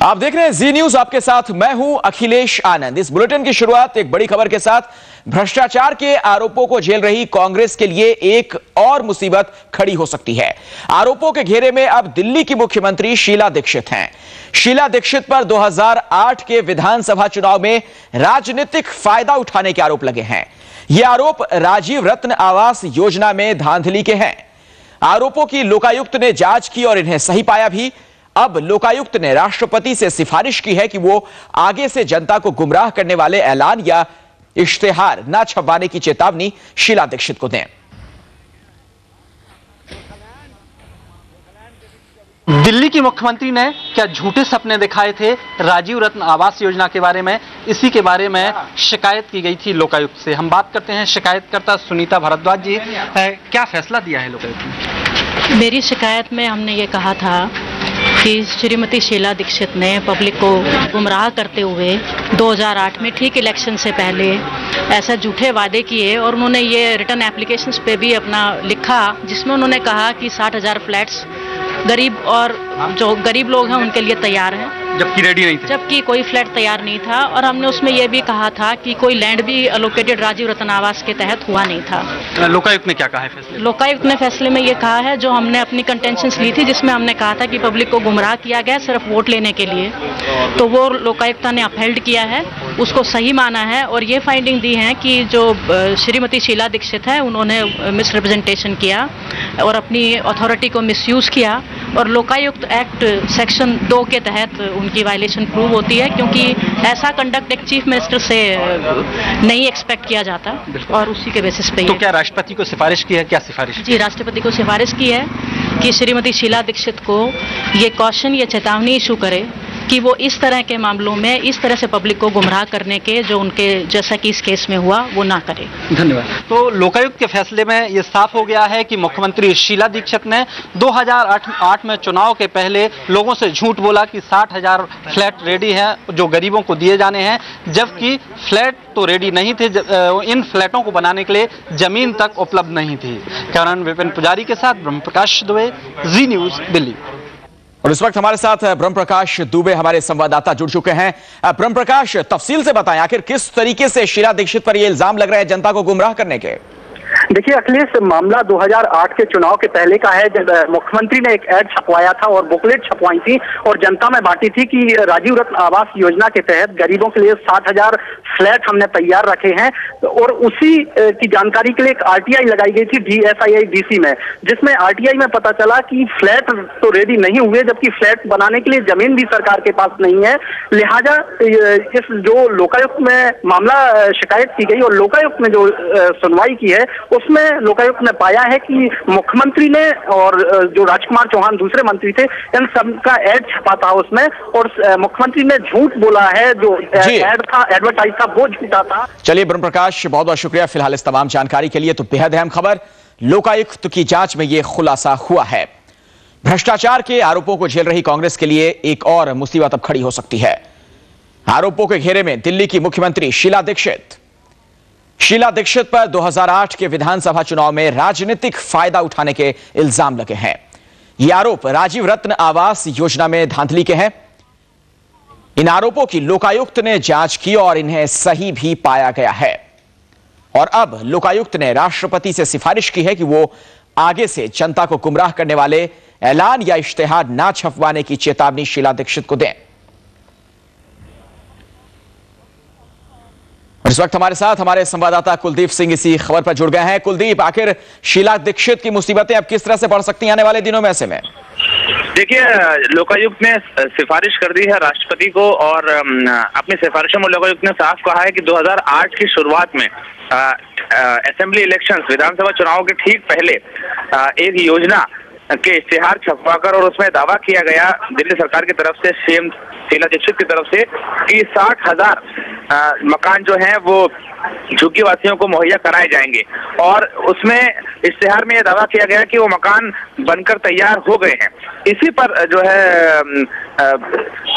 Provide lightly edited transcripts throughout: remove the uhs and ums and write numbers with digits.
आप देख रहे हैं जी न्यूज, आपके साथ मैं हूं अखिलेश आनंद। इस बुलेटिन की शुरुआत एक बड़ी खबर के साथ। भ्रष्टाचार के आरोपों को झेल रही कांग्रेस के लिए एक और मुसीबत खड़ी हो सकती है। आरोपों के घेरे में अब दिल्ली की मुख्यमंत्री शीला दीक्षित हैं। शीला दीक्षित पर 2008 के विधानसभा चुनाव में राजनीतिक फायदा उठाने के आरोप लगे हैं। ये आरोप राजीव रत्न आवास योजना में धांधली के हैं। आरोपों की लोकायुक्त ने जांच की और इन्हें सही पाया भी। अब लोकायुक्त ने राष्ट्रपति से सिफारिश की है कि वो आगे से जनता को गुमराह करने वाले ऐलान या इश्तेहार न छपवाने की चेतावनी शीला दीक्षित को दें। दिल्ली की मुख्यमंत्री ने क्या झूठे सपने दिखाए थे राजीव रत्न आवास योजना के बारे में, इसी के बारे में शिकायत की गई थी लोकायुक्त से। हम बात करते हैं शिकायतकर्ता सुनीता भारद्वाज जी। क्या फैसला दिया है लोकायुक्त ने? मेरी शिकायत में हमने ये कहा था कि श्रीमती शीला दीक्षित ने पब्लिक को गुमराह करते हुए 2008 में ठीक इलेक्शन से पहले ऐसे झूठे वादे किए और उन्होंने ये रिटर्न एप्लीकेशंस पे भी अपना लिखा, जिसमें उन्होंने कहा कि 60,000 फ्लैट्स गरीब और जो गरीब लोग हैं उनके लिए तैयार हैं, जबकि रेडी नहीं थे, जबकि कोई फ्लैट तैयार नहीं था। और हमने उसमें यह भी कहा था कि कोई लैंड भी एलोकेटेड राजीव रत्न आवास के तहत हुआ नहीं था। लोकायुक्त ने क्या कहा है फैसले? लोकायुक्त ने फैसले में ये कहा है जो हमने अपनी कंटेंशंस ली थी, जिसमें हमने कहा था कि पब्लिक को गुमराह किया गया सिर्फ वोट लेने के लिए, तो वो लोकायुक्त ने अपहेल्ड किया है, उसको सही माना है और ये फाइंडिंग दी है कि जो श्रीमती शीला दीक्षित है उन्होंने मिसरिप्रेजेंटेशन किया और अपनी अथॉरिटी को मिसयूज किया। और लोकायुक्त एक्ट सेक्शन 2 के तहत उनकी वायलेशन प्रूव होती है, क्योंकि ऐसा कंडक्ट एक चीफ मिनिस्टर से नहीं एक्सपेक्ट किया जाता और उसी के बेसिस पे। तो क्या राष्ट्रपति को सिफारिश की है? क्या सिफारिश? जी, राष्ट्रपति को सिफारिश की है कि श्रीमती शीला दीक्षित को ये कॉशन या चेतावनी इशू करे कि वो इस तरह के मामलों में इस तरह से पब्लिक को गुमराह करने के जो उनके जैसा कि इस केस में हुआ वो ना करे। धन्यवाद। तो लोकायुक्त के फैसले में ये साफ हो गया है कि मुख्यमंत्री शीला दीक्षित ने 2008 में चुनाव के पहले लोगों से झूठ बोला कि 60,000 फ्लैट रेडी हैं जो गरीबों को दिए जाने हैं, जबकि फ्लैट तो रेडी नहीं थे। इन फ्लैटों को बनाने के लिए जमीन तक उपलब्ध नहीं थी। कैमरामैन विपिन पुजारी के साथ ब्रह्म प्रकाश दुबे, जी न्यूज, दिल्ली। और इस वक्त हमारे साथ ब्रह्म प्रकाश दुबे हमारे संवाददाता जुड़ चुके हैं। ब्रह्म प्रकाश, तफसील से बताएं आखिर किस तरीके से शीला दीक्षित पर यह इल्जाम लग रहे हैं जनता को गुमराह करने के? देखिए अखिलेश, मामला 2008 के चुनाव के पहले का है, जब मुख्यमंत्री ने एक ऐड छपवाया था और बुकलेट छपवाई थी और जनता में बांटी थी कि राजीव रत्न आवास योजना के तहत गरीबों के लिए 60,000 फ्लैट हमने तैयार रखे हैं। और उसी की जानकारी के लिए एक आरटीआई लगाई गई थी DSII-DC में, जिसमें आरटीआई में पता चला कि फ्लैट तो रेडी नहीं हुए, जबकि फ्लैट बनाने के लिए जमीन भी सरकार के पास नहीं है। लिहाजा इस जो लोकायुक्त में मामला शिकायत की गई और लोकायुक्त ने जो सुनवाई की है उसमें लोकायुक्त ने पाया है कि मुख्यमंत्री ने और जो राजकुमार चौहान दूसरे मंत्री थे, इन सबका ऐड छपा था उसमें और मुख्यमंत्री ने झूठ बोला है। जो ऐड था, एडवर्टाइज था, वो झूठा था। चलिए ब्रह्म प्रकाश, बहुत बहुत शुक्रिया फिलहाल इस तमाम जानकारी के लिए। तो बेहद अहम खबर, लोकायुक्त की जांच में यह खुलासा हुआ है। भ्रष्टाचार के आरोपों को झेल रही कांग्रेस के लिए एक और मुसीबत अब खड़ी हो सकती है। आरोपों के घेरे में दिल्ली की मुख्यमंत्री शीला दीक्षित पर 2008 के विधानसभा चुनाव में राजनीतिक फायदा उठाने के इल्जाम लगे हैं। ये आरोप राजीव रत्न आवास योजना में धांधली के हैं। इन आरोपों की लोकायुक्त ने जांच की और इन्हें सही भी पाया गया है। और अब लोकायुक्त ने राष्ट्रपति से सिफारिश की है कि वो आगे से जनता को गुमराह करने वाले ऐलान या इश्तेहार ना छपवाने की चेतावनी शीला दीक्षित को दें। इस वक्त हमारे साथ हमारे संवाददाता कुलदीप सिंह इसी खबर पर जुड़ गए हैं। कुलदीप, आखिर शीला दीक्षित की मुसीबतें अब किस तरह से बढ़ सकती हैं आने वाले दिनों में? ऐसे में देखिए, लोकायुक्त ने सिफारिश कर दी है राष्ट्रपति को और अपनी सिफारिशों में लोकायुक्त ने साफ कहा है कि 2008 की शुरुआत में असेंबली इलेक्शंस, विधानसभा चुनाव के ठीक पहले एक योजना के इश्तेहार छपवाकर और उसमें दावा किया गया दिल्ली सरकार की तरफ से, सीएम शीला दीक्षित की तरफ से, कि 60,000 मकान जो हैं वो झुग्गी वासियों को मुहैया कराए जाएंगे। और उसमें इश्तेहार में यह दावा किया गया कि वो मकान बनकर तैयार हो गए हैं। इसी पर जो है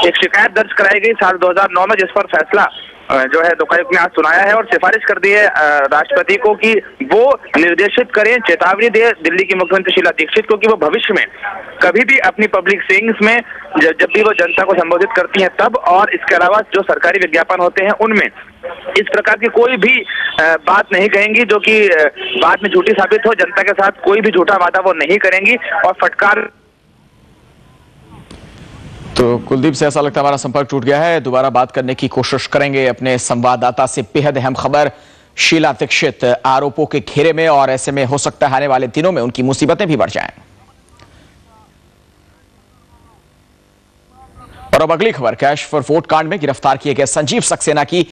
एक शिकायत दर्ज कराई गई साल 2009 में, जिस पर फैसला जो है लोकायुक्त ने आज सुनाया है और सिफारिश कर दी है राष्ट्रपति को कि वो निर्देशित करें, चेतावनी दे दिल्ली की मुख्यमंत्री शीला दीक्षित को कि वो भविष्य में कभी भी अपनी पब्लिक सेइंग्स में जब भी वो जनता को संबोधित करती हैं तब, और इसके अलावा जो सरकारी विज्ञापन होते हैं उनमें इस प्रकार की कोई भी बात नहीं कहेंगी जो कि बाद में झूठी साबित हो। जनता के साथ कोई भी झूठा वादा वो नहीं करेंगी और फटकार। तो कुलदीप से ऐसा लगता है हमारा संपर्क टूट गया है, दोबारा बात करने की कोशिश करेंगे अपने संवाददाता से। बेहद अहम खबर, शीला दीक्षित आरोपों के घेरे में और ऐसे में हो सकता है आने वाले दिनों में उनकी मुसीबतें भी बढ़ जाएं। और अब अगली खबर, कैश फॉर वोट कांड में गिरफ्तार किए गए संजीव सक्सेना की